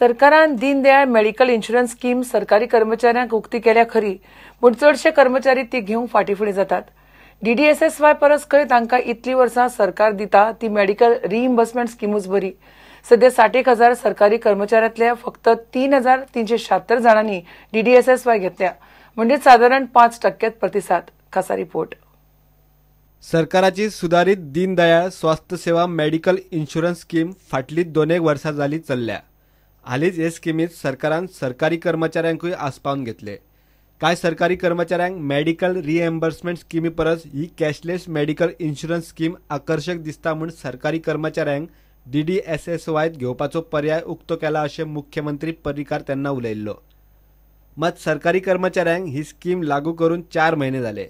सरकारान Deendayal medical insurance scheme सरकारी कर्मचाऱ्यांक उक्ती केल्या खरी, पूण चडशे कर्मचारी ती घेवंक फाटीफुडें जातात. DDSSY परस खंय तांकां इतली वर्सां सरकार दिता ती मेडिकल रिइम्बर्समेंट स्कीमूच बरी. सध्या 60,000 सरकारी कर्मचाऱ्यांतल्या फक्त 3,376 जाणांनी DDSSY घेतल्या, म्हणजे साधारण 5% प्रतिसाद. खासा रिपोर्ट. सरकाराची सुधारित दीनदयाळ स्वास्थ्य सेवा मेडिकल इन्शुरन्स स्कीम फाटली 2 वर्सां जाली चल्ल्या. हालींच हे स्किमीत सरकारान सरकारी कर्मचाऱ्यांकूय आस्पावन घेतले. कांय सरकारी कर्मचाऱ्यांक मेडिकल रिएम्बर्समेंट स्किमी परस ही कॅशलेस मेडिकल इन्शुरन्स स्कीम आकर्षक दिसता म्हूण सरकारी कर्मचाऱ्यांक DDSSY घेवपाचो पर्याय उक्तो केला अशें मुख्यमंत्री पर्रीकार तेन्ना उलयल्लो. मात सरकारी कर्मचाऱ्यांक ही स्कीम लागू करून 4 म्हयने जाले.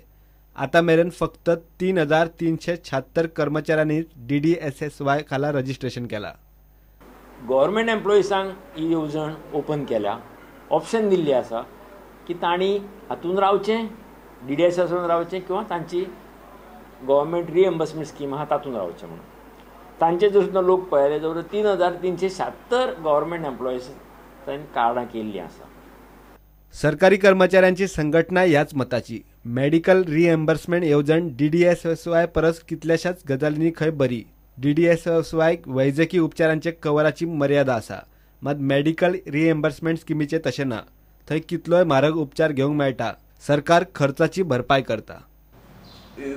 आतां मेरेन फक्त 3,376 कर्मचाऱ्यांनीच DDSSY खाला रजिस्ट्रेशन केला. गव्हर्मेंट एम्प्लॉईसांक ही येवजण ओपन केल्या, ऑप्शन दिल्ली आसा की तांणी हातून रावचें, DDSSY रावचें किंवा तांची गव्हर्मेंट रिएम्बर्समेंट स्कीम आहा तातूंत रावचें म्हणून. तांचे जर सुद्दां लोक पळयले जाल्यार 3,376 गव्हर्मेंट एम्प्लॉईज तांणी कार्डां केल्लीं आसा. सरकारी कर्मचाऱ्यांची संघटना ह्याच मताची. मेडिकल रिएम्बर्समेंट येवजण DDSSY परस कितल्याशाच गजालींनी खंय बरी. DDSSY वैजकी उपचारांचे कवराची मर्यादा आसा, मात मेडिकल रिएम्बर्समेंट स्किमीचे तशें ना. थंय कितलोय म्हारग उपचार घेवंक मेळटा. सरकार खर्चाची भरपाय करता.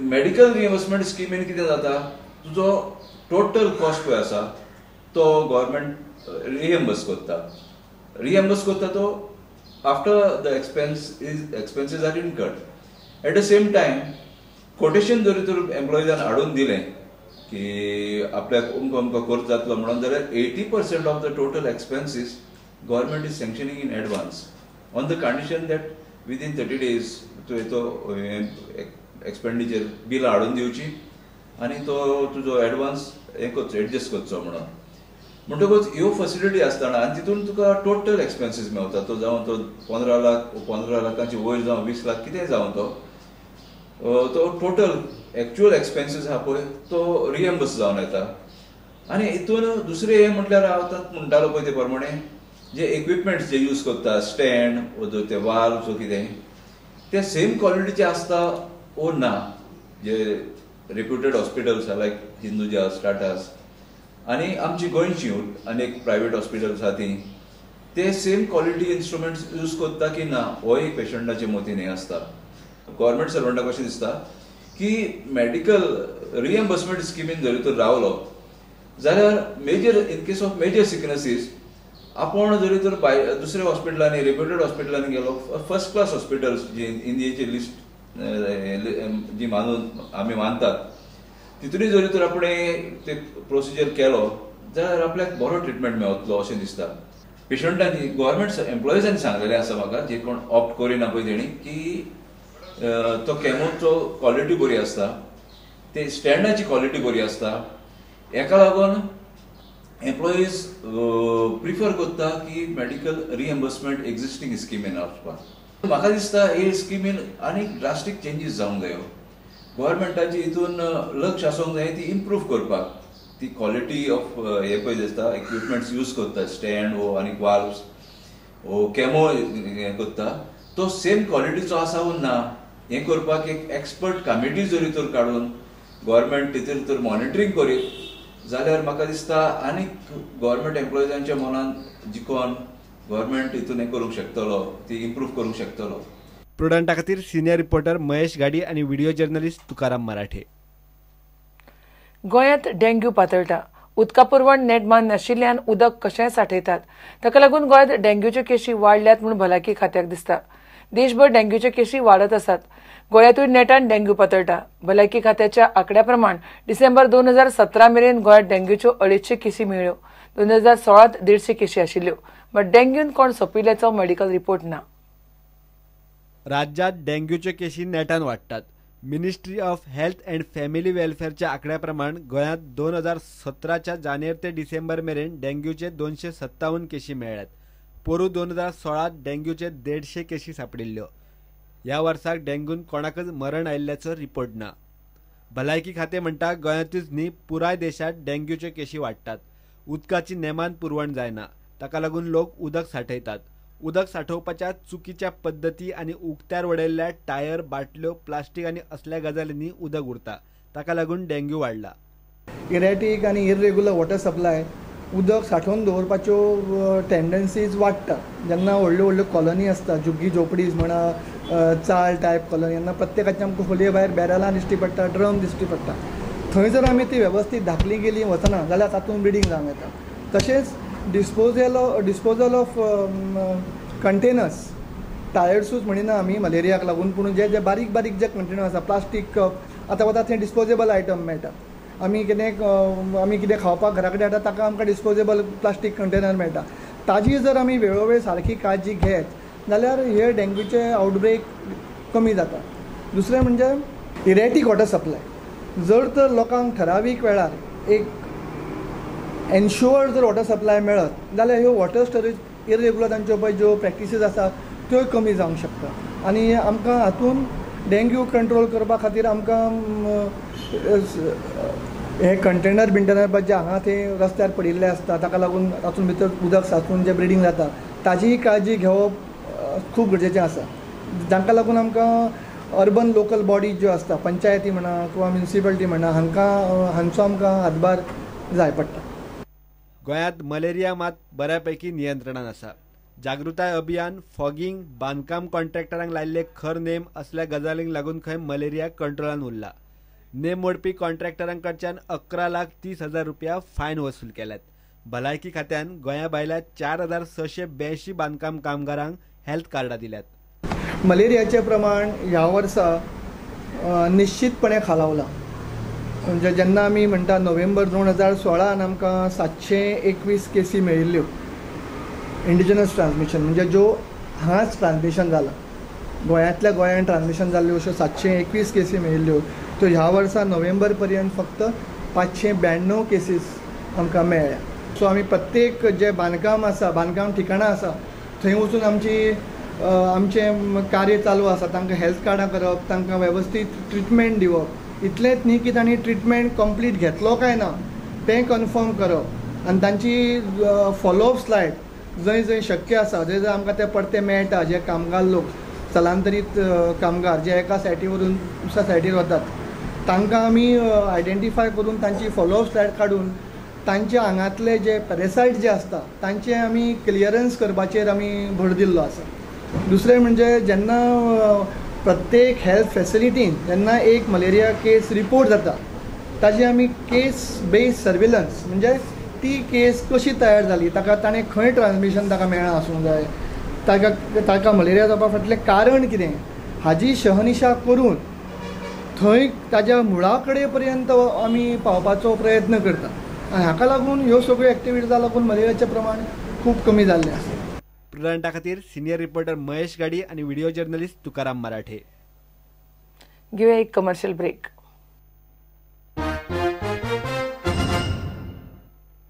मेडिकल रिएम्बर्समेंट स्किमीन कितें जाता, तुजो टोटल कॉस्ट पळय आसा तो गव्हर्मेंट रिएम्बर्स करता तो after the expenses are incurred. At the same time quotation जरी तर एम्प्लॉईजान हाडून दिलें की आपल्याक अमको खर्च जातलो म्हणून, जाल्यार 80% of the total expenses government is sanctioning in advance on the condition that within 30 days तो एक्सपेंडिचर बिलां हाडून दिवची आनी तो तुजो एडवान्स हें करचो, एडजस्ट करचो म्हणून. म्हणटकूच ह्यो फॅसिलिटी आसतना आनी तितून तुका टोटल एक्सपेन्सीस मेळटा. तो जावं तो 15 लाखांची वयर जावं 20 लाख कितेंय जावं तो टोटल एक्चुअल एक्सपेन्सीस आहा पळय तो रिएम्बर्स जावन येता. आनी हितून दुसरें हें म्हटल्यार हांव म्हणटालो पळय ते प्रमाणे जे इक्विपमेंट्स जे यूज करता, स्टँड वो ते वाल्व्स वो कितें, ते सेम क्वॉलिटीचे आसता वो ना. जे रेप्युटेड हॉस्पिटल्स आहा लायक हिंदुजास, टाटास आनी आमची गोंयची अनेक प्रायवेट हॉस्पिटल्स आहा ती, ते सेम क्वॉलिटी इन्स्ट्रुमेंट्स यूज करता की ना हो एक पेशंटाचे मतीन हें आसता. गव्हर्मेंट सर्वंटाक अशें दिसता की मेडिकल रिएम्बर्समेंट स्किमीन जरी तर रावलो जाल्यार major in case of major sicknesses आपण जरी तर दुसऱ्या हॉस्पिटलांनी, रेप्युटेड हॉस्पिटलांनी गेलो, फर्स्ट क्लास हॉस्पिटल्स जी इंडियेची लिस्ट जी आमी मानतात तितूनय जरी तर आपण ते प्रोसिजर केलो जाल्यार आपल्याक बरो ट्रिटमेंट मेळटलो अशें दिसता. पेशंटांनी, गव्हर्मेंट एम्प्लॉईजांनी सांगलेलें आसा म्हाका, जे कोण ऑप्ट करिना पळय तेणी, की तो कॅमोचो क्वॉलिटी बरी आसता, ते स्टँडाची क्वॉलिटी बरी आसता. हेका लागून एम्प्लॉईज प्रिफर करता की मेडिकल रिएम्बर्समेंट एक्झिस्टिंग स्किमीन वचपाक. म्हाका दिसता हे स्किमीन आनीक ड्रास्टीक चेंजीस जावंक जायो. गव्हर्मेंटाची हितून लक्ष आसूंक जाय ती इम्प्रूव करपाक. ती क्वॉलिटी ऑफ हे पळय दिसता इक्विपमेंट्स यूज करता, स्टँड वो आनी वाल्व्स वो कॅमो हें करता, तो सेम क्वॉलिटीचो आसा वो ना हें करपाक एक एक्सपर्ट कमिटी जरी तर काडून गव्हर्मेंट तितून तर मॉनिटरींग करीत जाल्यार म्हाका दिसता आनीक गव्हर्मेंट एम्प्लॉईजांच्या मनान जिखोन गव्हर्मेंट हितून हें करूंक शकतलो, ती इम्प्रूव करूंक शकतलो. प्रुडंटा खातीर सिनियर रिपोर्टर महेश गाडी आनी व्हिडिओ जर्नलिस्ट तुकाराम मराठे. गोंयांत डेंग्यू पातळटा. उदका पुरवण नेटमान नाशिल्ल्यान उदक कशेंय सांठयतात. ताका लागून गोंयांत डेंग्यूच्यो केशी वाडल्यात म्हूण भलायकी खात्याक दिसता. देशभर डेंग्यूच्यो केशी वाडत आसात. गोंयांतूय नेटान डेंग्यू पातळटा. भलायकी खात्याच्या आंकड्या प्रमाण डिसेंबर 2017 मेरेन गोंयांत डेंग्यूच्यो 250 केशी मेळ्ळ्यो. 2016 150 केशी आशिल्ल्यो. मात डेंग्यून कोण सोंपिल्ल्याचो मेडिकल रिपोर्ट ना. राज्यात डेंग्यूच्यो केशी नेटान वाडटात. Ministry of health and family वेलफेअरच्या आंकड्या प्रमाण गोंयांत 2017 जानेर ते डिसेंबर मेरेन डेंग्यूचे 257 केशी मेळ्ळ्यात. पोरू 2016 डेंग्यूचे 150 केशी सापडिल्ल्यो. ह्या वर्साक डेंग्यून कोणाकच मरण आयिल्ल्याचो रिपोर्ट ना. भलायकी खातें म्हणटा गोंयांतूच न्ही पुराय देशात डेंग्यूच्यो केशी वाडटात. उदकाची नेमान पुरवण जायना. ताका लागून लोक उदक साठयतात. उदक साठोवपाच्या चुकीच्या पद्दती आनी उक्त्यार उडयल्ल्या टायर, बाटल्यो, प्लास्टीक आनी असल्या गजालींनी उदक उरता. ताका लागून डेंग्यू वाडला. इरेटीक आनी इरेग्युलर वॉटर सप्लाय उदक साठोवन दवरपाच्यो टेंडन्सीज वाडटा. जेन्ना व्हडल्यो व्हडल्यो कॉलनी आसता, झुग्गी झोपडीज म्हणा, चाळ टायप कॉलनी, जेन्ना प्रत्येकाचे आमकां खोलये भायर बॅरलां दिश्टी पडटा, ड्रम दिश्टी पडटा. थंय जर आमी ती वेवस्थीत धाकली गेली वचना जाल्यार तातूंत ब्लिडींग जावंक येता. तशेंच डिस्पोजल ऑफ कंटेनर्स, टायर्सूच म्हणिना आमी मलेरियाक लागून, पूण जे बारीक बारीक जे कंटेनर आसा, प्लास्टीक कप, आतां वता थंय डिस्पोजेबल आयटम मेळटा. आमी कितें खावपाक घरा कडेन हाडटा ताका आमकां डिस्पोजेबल प्लास्टीक कंटेनर मेळटा. ताजी जर आमी वेळोवेळ सारकी काळजी घेत जाल्यार हे डेंग्यूचे आउटब्रेक कमी जाता. दुसरें म्हणजे इरेटीक वॉटर सप्लाय. जर तर लोकांक ठरावीक वेळार एक एन्श्युअर्ड जर वॉटर सप्लाय मेळत जाल्यार ह्यो वॉटर स्टोरेज इरेग्युलर तांच्यो पळय ज्यो प्रॅक्टीसीस आसा त्यो कमी जावंक शकता. आनी आमकां हातूंत डेंग्यू कंट्रोल करपा खातीर आमकां हे कंटेनर जे हांगा थंय रस्त्यार पडिल्ले आसता ताका लागून तातूंत भितर उदक सांचून जे ब्लिडींग जाता ताजीय काळजी घेवप खूब गरजेचें आसा. जांकां लागून आमकां अर्बन लोकल बॉडीज ज्यो आसता, पंचायती म्हणा किंवा म्युनिसिपालिटी म्हणा, हांचो आमकां हातभार जाय पडटा. गोंयांत मलेरिया मात बऱ्यापैकी नियंत्रणान आसा. जागृताय अभियान, फॉगिंग, बांदकाम कॉन्ट्रॅक्टरांक लायिल्ले खर नेम असल्या गजालींक लागून खंय मलेरिया कंट्रोलान उरला. नेम मोडपी कॉन्ट्रॅक्टरांकडच्यान 11,30,000 रुपया फायन वसूल केल्यात. भलायकी खात्यान गोंया भायल्या 4,682 बांदकाम कामगारांक हेल्थ कार्डां दिल्यात. मलेरियाचें प्रमाण ह्या वर्सा निश्चितपणे खालावला. म्हणजे जेन्ना आमी म्हणटा नोव्हेंबर 2016 आमकां 721 केसी मेळिल्ल्यो इंडिजिनस ट्रान्समिशन, म्हणजे ज्यो हांगाच ट्रान्समिशन जाला, गोंयांतल्या गोंयान ट्रान्समिशन जाल्ल्यो अश्यो 721 केसी मेळिल्ल्यो. तो ह्या वर्सा नोव्हेंबर पर्यंत फक्त 592 केसीस आमकां मेळ्ळ्या. सो आमी प्रत्येक जे बांदकाम आसा, बांदकाम ठिकाणां आसा थंय वचून आमचें कार्य चालू आसा. तांकां हेल्थ कार्डां करप, तांकां वेवस्थीत ट्रिटमेंट दिवप. इतलेंच न्ही की तांणी ट्रिटमेंट कंप्लीट घेतलो काय ना तें कन्फर्म करप, आनी तांची फॉलोअप स्लायड जंय जंय शक्य आसा, जंय जंय आमकां ते परते मेळटा, जे कामगार लोक, स्थलांतरीत कामगार जे एका सायटी वरून दुसऱ्या सायटीर वतात, तांकां आमी आयडेंटिफाय करून तांची फॉलोअप स्लायड काडून तांचे हांगातले जे पॅरासायट जे आसता तांचे आमी क्लियरन्स करपाचेर आमी भर दिल्लो आसा. दुसरें म्हणजे जेन्ना प्रत्येक हेल्थ फॅसिलिटीन जेन्ना एक मलेरिया केस रिपोर्ट जाता ताजी आमी केस बेस्ड सर्वेलन्स, म्हणजे ती केस कशी तयार जाली, ताणें खंय ट्रान्समिशन ताका मेळ्ळां आसूंक जाय, ताका मलेरिया जावपा फाटलें कारण कितें हाजी शहनिशा करून थंय ताज्या मुळा कडेन पर्यंत आमी पावपाचो प्रयत्न करता. आनी हाका लागून ह्यो सगळ्यो एक्टिविटीजां लागून मलेरियाचें प्रमाण खूब कमी जाल्लें आसा. प्रुडंटा खातीर सिनियर रिपोर्टर महेश गाडी आनी व्हिडिओ जर्नलिस्ट तुकाराम मराठे. घेऊया एक कमर्शियल ब्रेक.